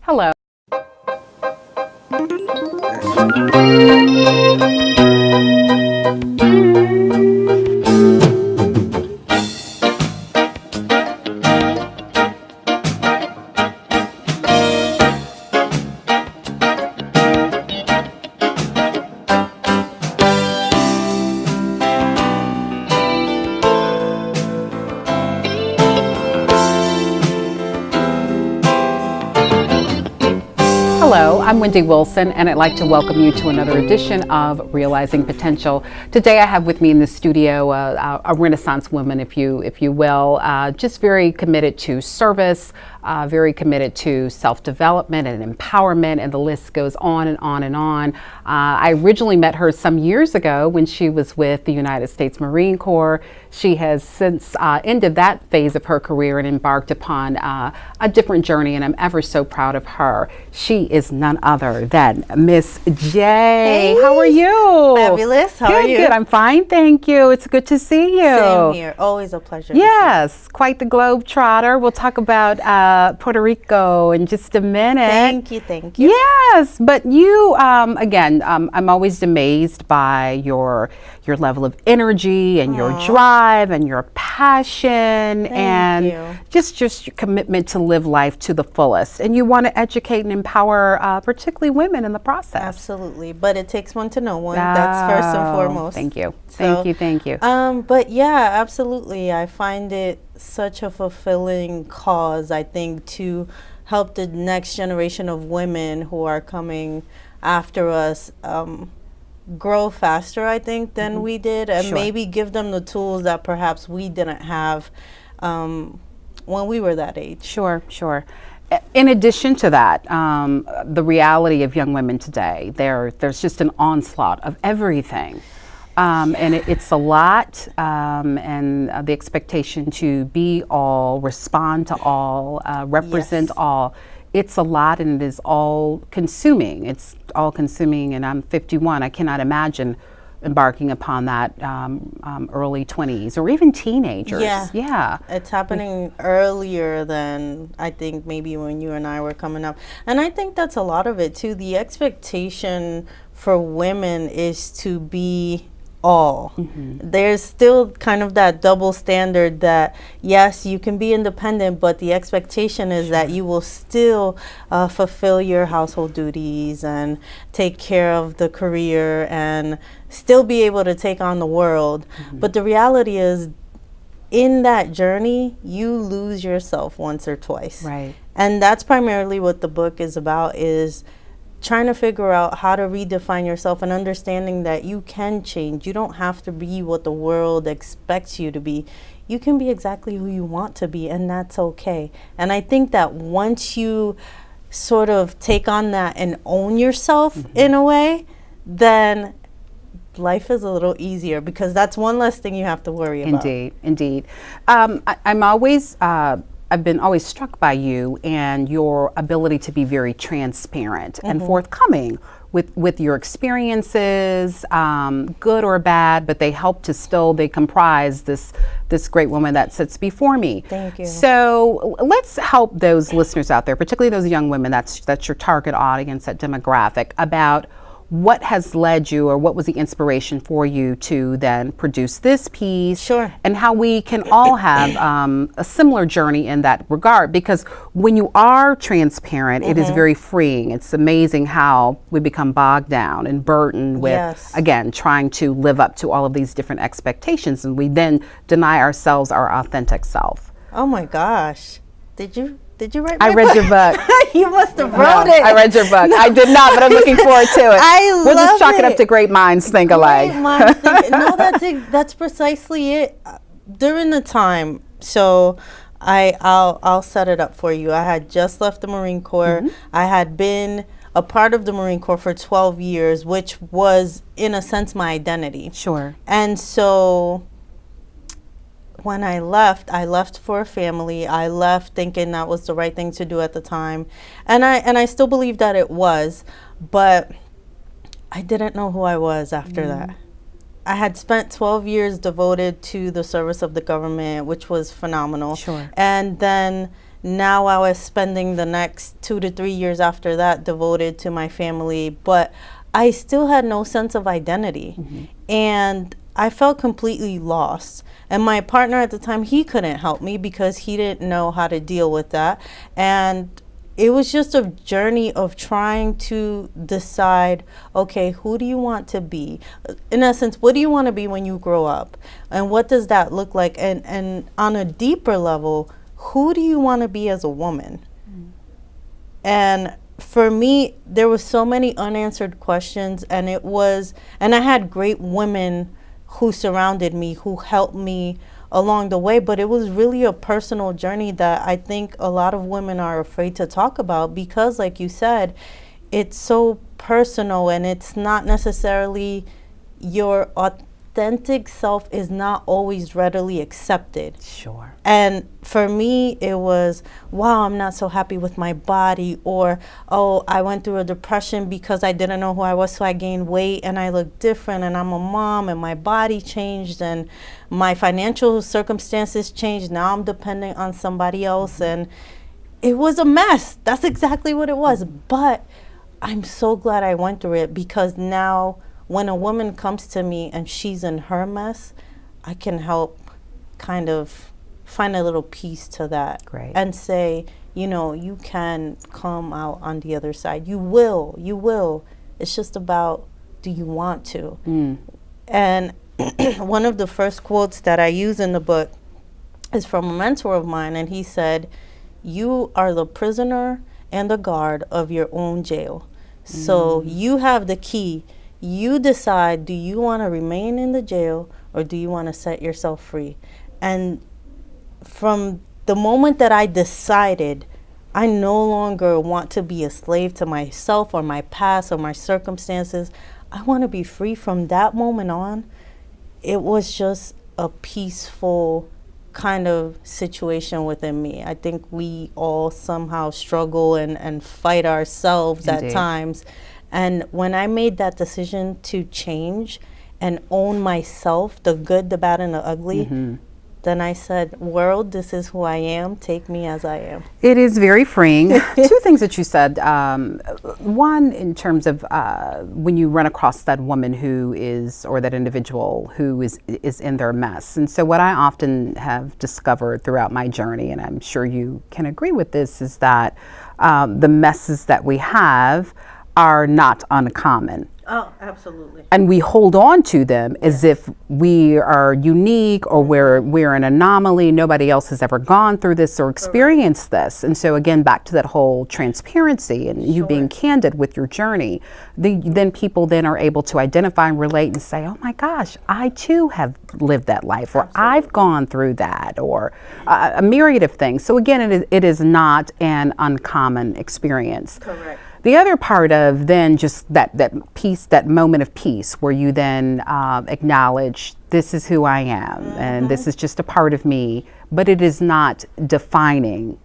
Hello. Hello, I'm Wendy Wilson, and I'd like to welcome you to another edition of Realizing Potential. Today I have with me in the studio a Renaissance woman, if you will, just very committed to service, very committed to self-development and empowerment, and the list goes on and on and on. I originally met her some years ago when she was with the United States Marine Corps. She has since ended that phase of her career and embarked upon a different journey, and I'm ever so proud of her. She is none other than Miss J. Hey, how are you? Fabulous. How are you? Good. I'm fine, thank you. It's good to see you. Same here. Always a pleasure. Yes, quite the globe trotter. We'll talk about Puerto Rico in just a minute. Thank you. Yes, but you, again, I'm always amazed by your level of energy and your drive and your passion and just your commitment to live life to the fullest. And you want to educate and empower particularly women in the process. Absolutely, but it takes one to know one. That's first and foremost. Thank you. So, Thank you. But yeah, absolutely. I find it such a fulfilling cause, I think, to help the next generation of women who are coming after us grow faster, I think, than we did, and maybe give them the tools that perhaps we didn't have when we were that age. Sure. In addition to that, the reality of young women today, there's just an onslaught of everything. And it's a lot, and the expectation to be all, respond to all, represent all. It's a lot, and it is all consuming. It's all consuming, and I'm 51. I cannot imagine embarking upon that early 20s or even teenagers. Yeah. It's happening earlier than I think maybe when you and I were coming up. And I think that's a lot of it too. The expectation for women is to be all. There's still kind of that double standard that yes, you can be independent, but the expectation is that you will still fulfill your household duties and take care of the career and still be able to take on the world. But the reality is, in that journey, you lose yourself once or twice. Right. And that's primarily what the book is about, is trying to figure out how to redefine yourself and understanding that you can change. You don't have to be what the world expects you to be. You can be exactly who you want to be, and that's okay. And I think that once you sort of take on that and own yourself in a way, then life is a little easier, because that's one less thing you have to worry about. Indeed. I've been always struck by you and your ability to be very transparent and forthcoming with your experiences, good or bad, but they comprise this great woman that sits before me. Thank you. So let's help those listeners out there, particularly those young women, that's your target audience, that demographic, about what has led you, or what was the inspiration for you to then produce this piece? Sure. And how we can all have a similar journey in that regard. Because when you are transparent, it is very freeing. It's amazing how we become bogged down and burdened with, again, trying to live up to all of these different expectations. And we then deny ourselves our authentic self. Oh my gosh. Did you write my book? I read your book. You must have wrote it. I read your book. I did not, but I'm looking forward to it. We'll just chalk it up to great minds think alike. No, that's precisely it. During the time, so I'll set it up for you. I had just left the Marine Corps. I had been a part of the Marine Corps for 12 years, which was, in a sense, my identity. Sure. And so when I left for a family. I left thinking that was the right thing to do at the time. And I still believe that it was, but I didn't know who I was after that. I had spent 12 years devoted to the service of the government, which was phenomenal. Sure. And then now I was spending the next 2 to 3 years after that devoted to my family, but I still had no sense of identity. And I felt completely lost. And my partner at the time, he couldn't help me because he didn't know how to deal with that. And it was just a journey of trying to decide, okay, who do you want to be? In essence, what do you want to be when you grow up? And what does that look like? And on a deeper level, who do you want to be as a woman? And for me, there was so many unanswered questions, and I had great women who surrounded me, who helped me along the way, but it was really a personal journey that I think a lot of women are afraid to talk about because, like you said, it's so personal, and it's not necessarily your authentic self is not always readily accepted. Sure. And for me, it was, wow, I'm not so happy with my body, or, oh, I went through a depression because I didn't know who I was, so I gained weight and I look different, and I'm a mom and my body changed and my financial circumstances changed. Now I'm dependent on somebody else, and it was a mess. That's exactly what it was. But I'm so glad I went through it, because now when a woman comes to me and she's in her mess, I can help kind of find a little piece to that. Great. And say, you know, you can come out on the other side. You will. It's just about, do you want to? And one of the first quotes that I use in the book is from a mentor of mine, and he said, you are the prisoner and the guard of your own jail. So you have the key. You decide, do you want to remain in the jail or do you want to set yourself free? And from the moment that I decided I no longer want to be a slave to myself or my past or my circumstances, I want to be free, from that moment on, it was just a peaceful kind of situation within me. I think we all somehow struggle and fight ourselves Indeed. at times. And when I made that decision to change and own myself, the good, the bad, and the ugly, then I said, world, this is who I am. Take me as I am. It is very freeing. Two things that you said. One, in terms of when you run across that woman who is, or that individual who is in their mess. And so what I often have discovered throughout my journey, and I'm sure you can agree with this, is that the messes that we have are not uncommon. Oh, absolutely. And we hold on to them as if we are unique, or we're an anomaly. Nobody else has ever gone through this or experienced this. And so again, back to that whole transparency and you being candid with your journey, then people then are able to identify and relate and say, oh my gosh, I too have lived that life, or I've gone through that, or a myriad of things. So again, it is not an uncommon experience. Correct. The other part of then just that peace, that moment of peace, where you then acknowledge, this is who I am, and this is just a part of me, but it is not defining.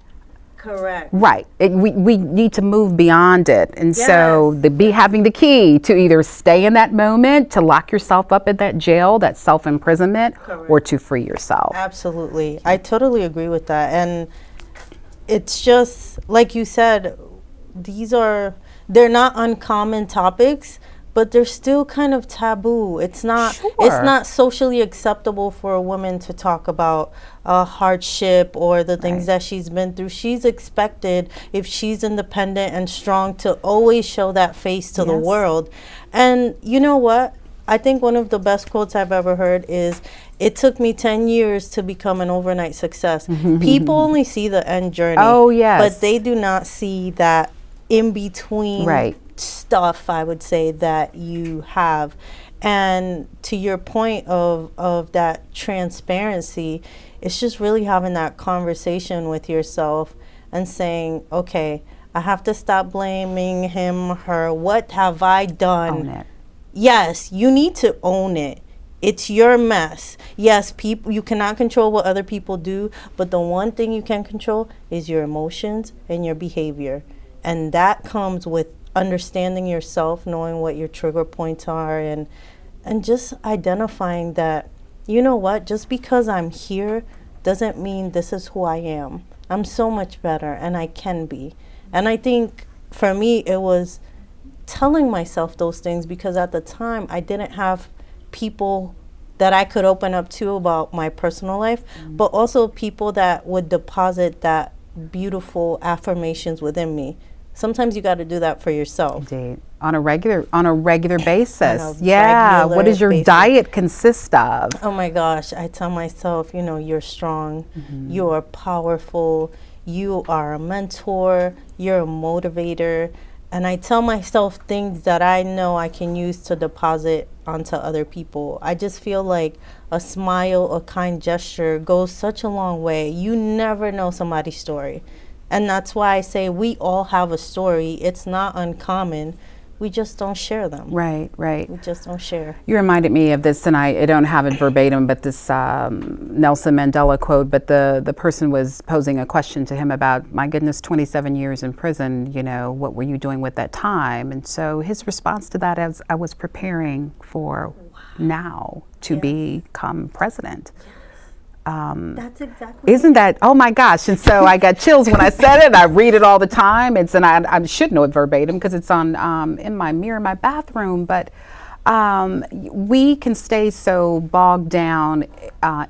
Correct. Right. We need to move beyond it. And so having the key to either stay in that moment, to lock yourself up in that jail, that self-imprisonment, or to free yourself. Absolutely. I totally agree with that. And it's just, like you said, they're not uncommon topics, but they're still kind of taboo. It's not socially acceptable for a woman to talk about hardship or the things that she's been through. She's expected, if she's independent and strong, to always show that face to the world. And you know what? I think one of the best quotes I've ever heard is, it took me 10 years to become an overnight success. People only see the end journey. Oh, yes. But they do not see that in between stuff, I would say, that you have. And to your point of that transparency, it's just really having that conversation with yourself and saying, okay, I have to stop blaming him, her. What have I done? Own it. Yes, you need to own it. It's your mess. Yes, you cannot control what other people do, but the one thing you can control is your emotions and your behavior. And that comes with understanding yourself, knowing what your trigger points are, and just identifying that, you know what, just because I'm here doesn't mean this is who I am. I'm so much better, and I can be. And I think for me, it was telling myself those things, because at the time I didn't have people that I could open up to about my personal life, but also people that would deposit that beautiful affirmations within me. Sometimes you got to do that for yourself. Indeed. On a regular basis. On a Yeah. regular What does your basis. diet consist of? Oh my gosh, I tell myself, you know, you're strong, you are powerful, you are a mentor, you're a motivator. And I tell myself things that I know I can use to deposit onto other people. I just feel like a smile, a kind gesture goes such a long way. You never know somebody's story. And that's why I say we all have a story. It's not uncommon. We just don't share them. Right, right. We just don't share. You reminded me of this, and I don't have it verbatim, but this Nelson Mandela quote, but the person was posing a question to him about, my goodness, 27 years in prison, you know, what were you doing with that time? And so his response to that, as I was preparing for now to become president. That's exactly. Isn't that, oh my gosh. And so I got chills when I said it. I read it all the time. I should know it verbatim because it's on in my mirror in my bathroom. But we can stay so bogged down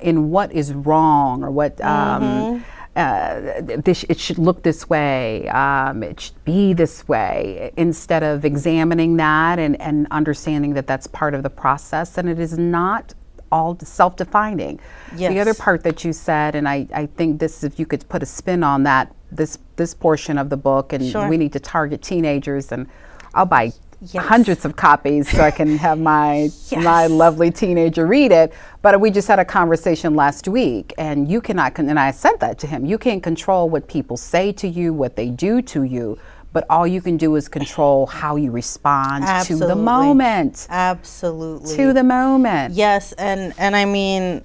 in what is wrong, or what it should look this way, it should be this way, instead of examining that and understanding that that's part of the process, and it is not all self-defining. Yes. The other part that you said, and I think this, if you could put a spin on that, this portion of the book, and Sure. we need to target teenagers, and I'll buy hundreds of copies so I can have my lovely teenager read it. But we just had a conversation last week, and you cannot, and I said that to him, you can't control what people say to you, what they do to you, but all you can do is control how you respond to the moment. Absolutely. To the moment. Yes, and I mean,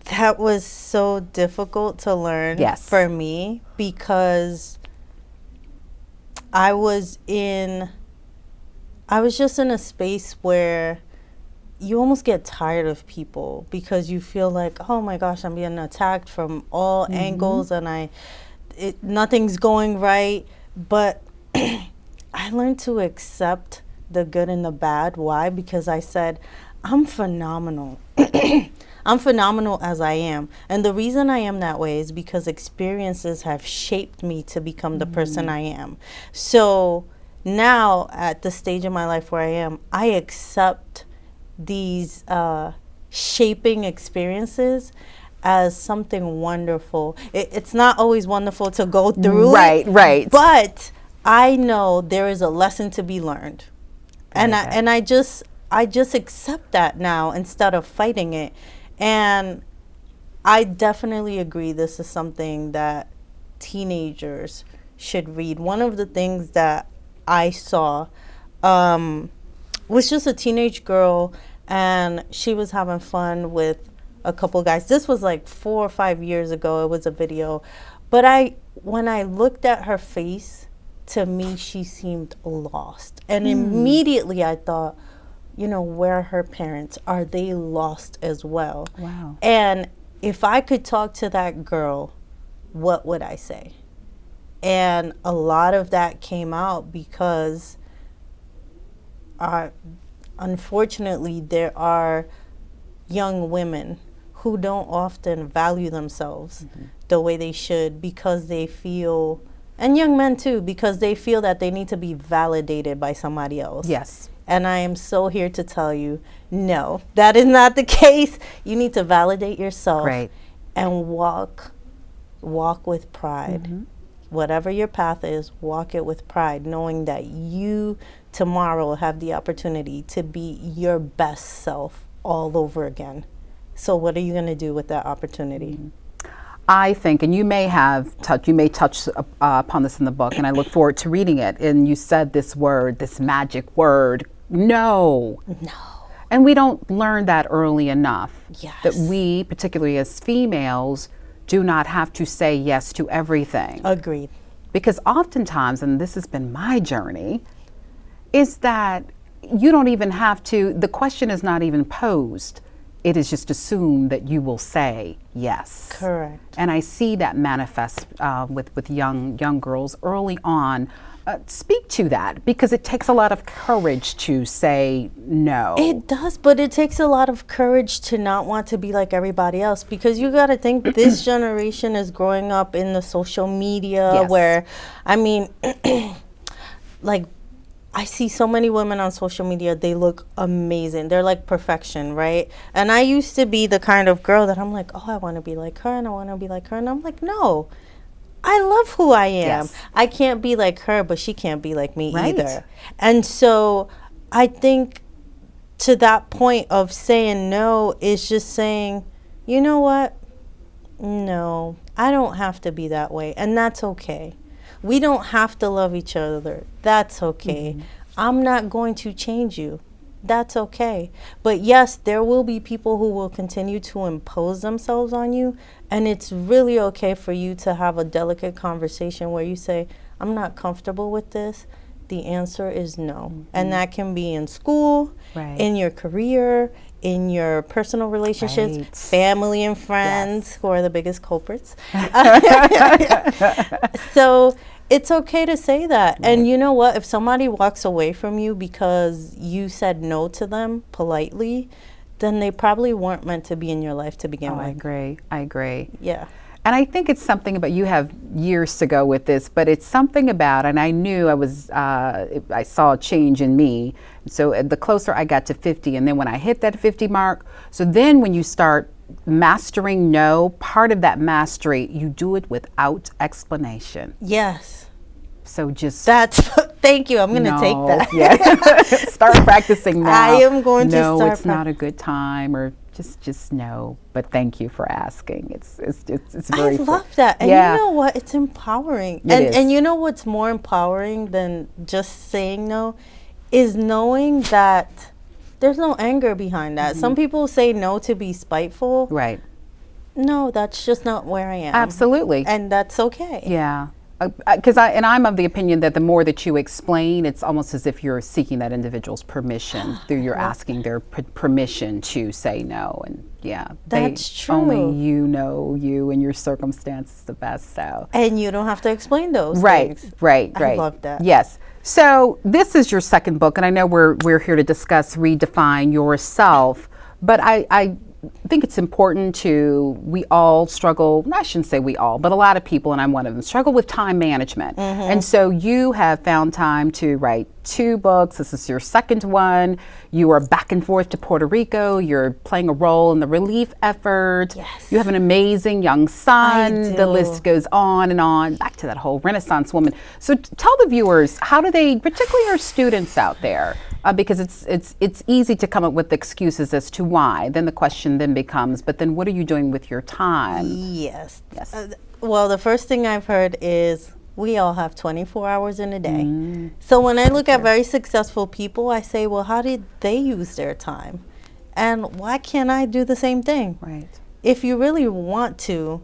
that was so difficult to learn for me, because I was just in a space where you almost get tired of people, because you feel like, oh my gosh, I'm being attacked from all angles, and nothing's going right. But I learned to accept the good and the bad. Why? Because I said, I'm phenomenal. I'm phenomenal as I am. And the reason I am that way is because experiences have shaped me to become the person I am. So now, at the stage of my life where I am, I accept these shaping experiences as something wonderful. It's not always wonderful to go through it, right. But I know there is a lesson to be learned, and I just accept that now instead of fighting it. And I definitely agree, this is something that teenagers should read. One of the things that I saw was just a teenage girl, and she was having fun with a couple guys. This was like 4 or 5 years ago. It was a video. But when I looked at her face, to me, she seemed lost. And immediately I thought, you know, where are her parents? Are they lost as well? Wow. And if I could talk to that girl, what would I say? And a lot of that came out because unfortunately, there are young women who don't often value themselves the way they should, because they feel, and young men too, because they feel that they need to be validated by somebody else. Yes. And I am so here to tell you, no, that is not the case. You need to validate yourself and walk with pride. Whatever your path is, walk it with pride, knowing that you tomorrow have the opportunity to be your best self all over again. So what are you going to do with that opportunity? I think, and you may touch upon this in the book, and I look forward to reading it. And you said this word, this magic word, no. No. And we don't learn that early enough. Yes. That we, particularly as females, do not have to say yes to everything. Agreed. Because oftentimes, and this has been my journey, is that you don't even have to, the question is not even posed. it is just assumed that you will say yes. Correct. And I see that manifest with young girls early on. Speak to that, because it takes a lot of courage to say no. It does, but it takes a lot of courage to not want to be like everybody else, because you got to think this generation is growing up in the social media Yes. where, I mean, like, I see so many women on social media, they look amazing. They're like perfection, right? And I used to be the kind of girl that I'm like, oh, I want to be like her and I want to be like her. And I'm like, no. I love who I am. Yes. I can't be like her, but she can't be like me Right. either. And so I think to that point of saying no is just saying, you know what? No, I don't have to be that way. And that's okay. We don't have to love each other. That's okay. I'm not going to change you. That's okay. But yes, there will be people who will continue to impose themselves on you. And it's really okay for you to have a delicate conversation where you say, I'm not comfortable with this. The answer is no. And that can be in school, Right. in your career, in your personal relationships, Right. family and friends, Yes. who are the biggest culprits. So it's okay to say that. Right. And you know what? If somebody walks away from you because you said no to them politely, then they probably weren't meant to be in your life to begin Oh, with. I agree. Yeah. And I think it's something about, you have years to go with this, but it's something about, and I knew I saw a change in me. So the closer I got to 50, and then when I hit that 50 mark, so then when you start mastering no, part of that mastery, you do it without explanation. Yes. So just That's, thank you. I'm going to take no, that. yeah. Start practicing now. I am going to no, start it's not a good time, or just no. But thank you for asking. It's very. I love that. And yeah. you know what? It's empowering. It is. And you know what's more empowering than just saying no is knowing that there's no anger behind that. Some people say no to be spiteful. Right. No, that's just not where I am. Absolutely. And that's okay. Yeah. Because I'm of the opinion that the more that you explain, it's almost as if you're seeking that individual's permission. You're asking their permission to say no, and yeah, That's true. Only you know you and your circumstances the best. So And you don't have to explain those right, things. right. I love that. Yes. So this is your second book, and I know we're here to discuss Redefine Yourself, but I think it's important we all struggle, I shouldn't say we all, but a lot of people, and I'm one of them, struggle with time management. And so you have found time to write 2 books. This is your second one. You are back and forth to Puerto Rico. You're playing a role in the relief effort. Yes. You have an amazing young son. I The do. list goes on and on, back to that whole Renaissance woman. So tell the viewers, how do they, particularly our students out there, because it's easy to come up with excuses as to why. Then the question then becomes, but then what are you doing with your time? Yes. Yes. Well, the first thing I've heard is we all have 24 hours in a day. So when I look at very successful people, I say, well, how did they use their time? And why can't I do the same thing? Right. If you really want to,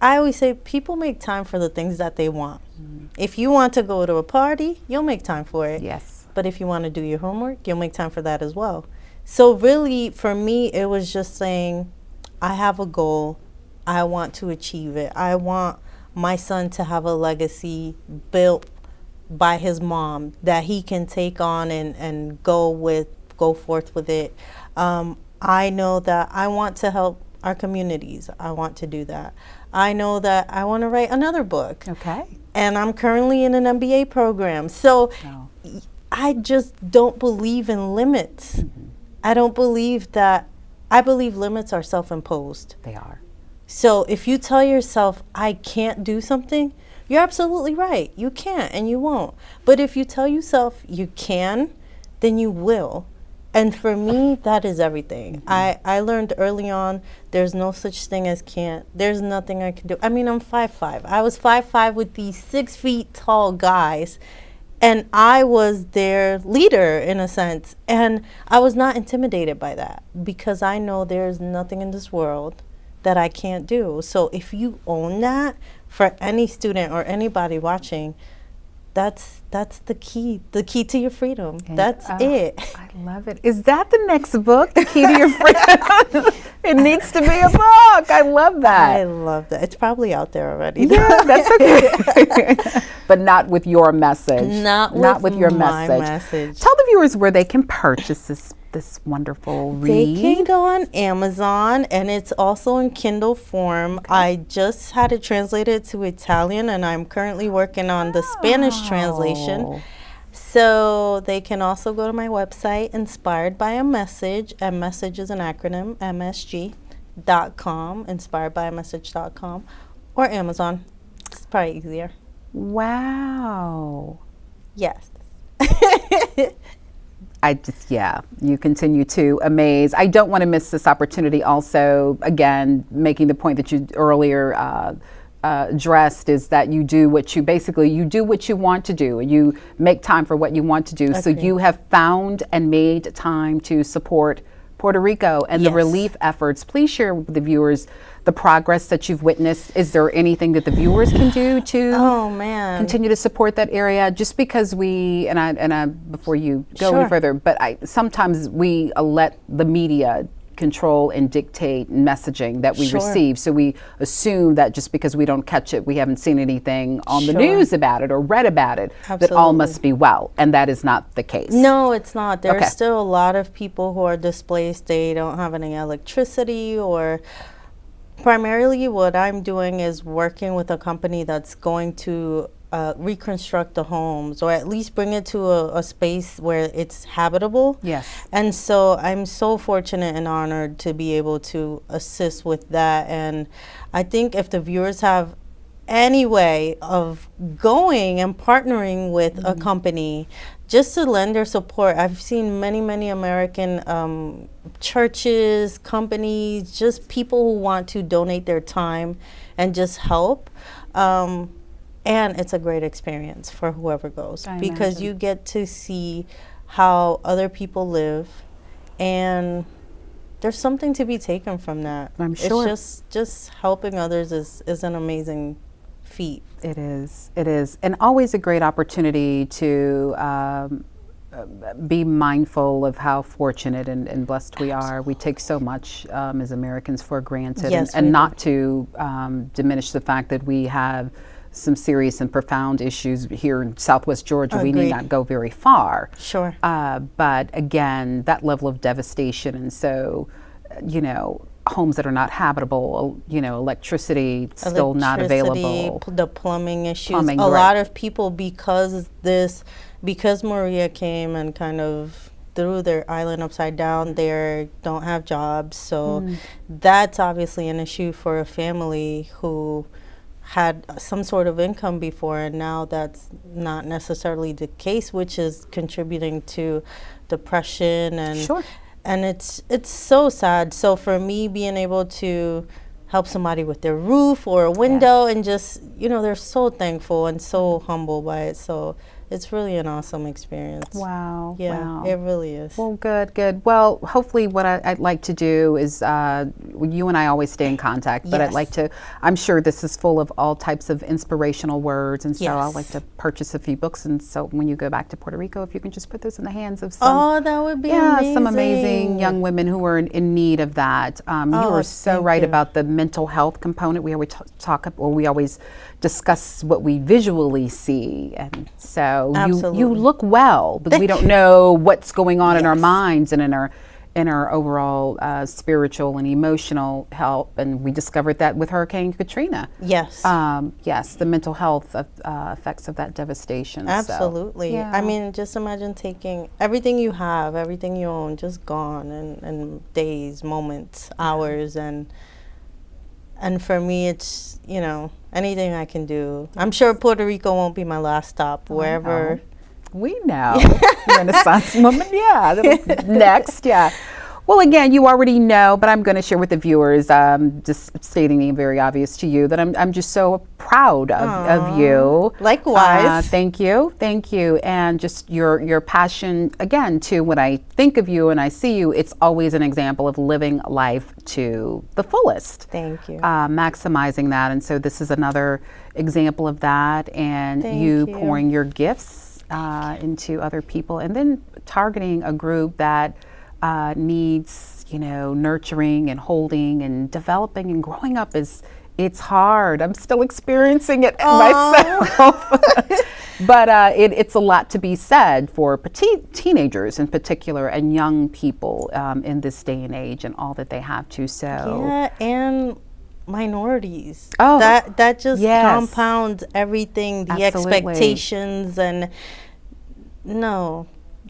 I always say people make time for the things that they want. If you want to go to a party, you'll make time for it. Yes. But if you want to do your homework, you'll make time for that as well. So really, for me, it was just saying, I have a goal. I want to achieve it. I want my son to have a legacy built by his mom that he can take on and go forth with it. I know that I want to help our communities. I want to do that. I know that I want to write another book. Okay. And I'm currently in an MBA program. So Oh. I just don't believe in limits. I don't believe that. I believe limits are self-imposed. They are. So if you tell yourself, I can't do something, you're absolutely right. You can't and you won't. But if you tell yourself you can, then you will. And for me, that is everything. I learned early on, there's no such thing as can't. There's nothing I can do. I mean, I'm 5'5". I was 5'5" with these 6 feet tall guys. And I was their leader in a sense. And I was not intimidated by that because I know there's nothing in this world that I can't do. So if you own that, for any student or anybody watching, that's the key to your freedom. And, that's it. I love it. Is that the next book, The Key to Your Freedom? It needs to be a book. I love that. I love that. It's probably out there already. Yeah, that's okay. But not with your message. Not with your my message. message. Tell the viewers where they can purchase this wonderful read. They can go on Amazon, and it's also in Kindle form. Okay. I just had it translated to Italian, and I'm currently working on the Spanish translation. So they can also go to my website, Inspired by a Message, and message is an acronym, MSG.com, inspiredbyamessage.com, or Amazon. It's probably easier. Wow. Yes. You continue to amaze. I don't want to miss this opportunity also, again, making the point that you earlier addressed, is that you do what you want to do, and you make time for what you want to do. Okay. So you have found and made time to support Puerto Rico and the relief efforts. Please share with the viewers the progress that you've witnessed. Is there anything that the viewers can do to continue to support that area? Just because before you go any further, but sometimes we let the media control and dictate messaging that we receive. So we assume that just because we don't catch it, we haven't seen anything on the news about it or read about it, that all must be well. And that is not the case. No, it's not. There's still a lot of people who are displaced. They don't have any electricity, or primarily what I'm doing is working with a company that's going to reconstruct the homes, or at least bring it to a space where it's habitable. Yes. And so I'm so fortunate and honored to be able to assist with that. And I think if the viewers have any way of going and partnering with a company just to lend their support. I've seen many American churches, companies, just people who want to donate their time and just help. And it's a great experience for whoever goes, because you get to see how other people live, and there's something to be taken from that. I'm sure. It's just helping others is an amazing feat. It is, and always a great opportunity to be mindful of how fortunate and blessed we are. We take so much as Americans for granted, and not to diminish the fact that we have some serious and profound issues here in Southwest Georgia. We need not go very far. Sure. But again, that level of devastation, and so, homes that are not habitable, electricity still not available. The plumbing issues. A lot of people, because Maria came and kind of threw their island upside down, they don't have jobs. So that's obviously an issue for a family who had some sort of income before, and now that's not necessarily the case, which is contributing to depression and it's so sad. So for me, being able to help somebody with their roof or a window, and just they're so thankful and so humble by it. So it's really an awesome experience. Wow. Yeah, it really is. Well, good. Well, hopefully what I'd like to do is, you and I always stay in contact, but I'm sure this is full of all types of inspirational words, and so I'd like to purchase a few books, and so when you go back to Puerto Rico, if you can just put those in the hands of some, that would be amazing. Some amazing young women who are in need of that. You are so right about the mental health component. We always we always discuss what we visually see, and so you look well, but we don't know what's going on in our minds and in our overall spiritual and emotional health. And we discovered that with Hurricane Katrina. Yes. The mental health effects of that devastation. Absolutely. So, I mean, just imagine taking everything you have, everything you own, just gone in days, moments, hours, and for me, it's, anything I can do. I'm sure Puerto Rico won't be my last stop. Wherever. We know. Renaissance woman, next, Well, again, you already know, but I'm going to share with the viewers, just stating the very obvious to you, that I'm just so proud of you. Likewise. Thank you. Thank you. And just your passion, again, to when I think of you and I see you, it's always an example of living life to the fullest. Thank you. Maximizing that. And so this is another example of that. And you pouring your gifts into other people, and then targeting a group that needs, nurturing and holding and developing and growing up it's hard. I'm still experiencing it myself. But it's a lot to be said for teenagers in particular and young people in this day and age and all that they have to. So yeah, and minorities. Oh, that just compounds everything, the expectations, and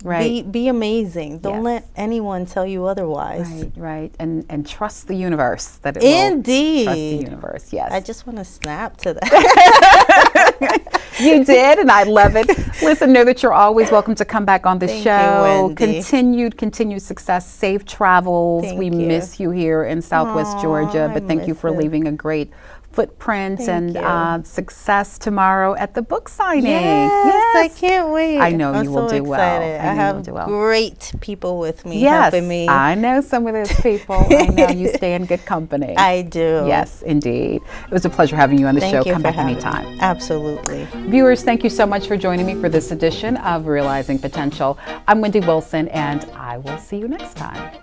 right. Be amazing. Don't let anyone tell you otherwise. Right. And trust the universe that it Indeed. will trust the universe. Yes. I just want to snap to that. You did, and I love it. Listen, know that you're always welcome to come back on the show. Continued success, safe travels. We miss you here in Southwest Georgia, but thank you for leaving a great footprint and success tomorrow at the book signing. Yes, I can't wait. I know you will so do well. I have great people with me helping me. I know some of those people. I know you stay in good company. I do. Yes, indeed. It was a pleasure having you on the show. Come back anytime. Absolutely. Viewers, thank you so much for joining me for this edition of Realizing Potential. I'm Wendy Wilson, and I will see you next time.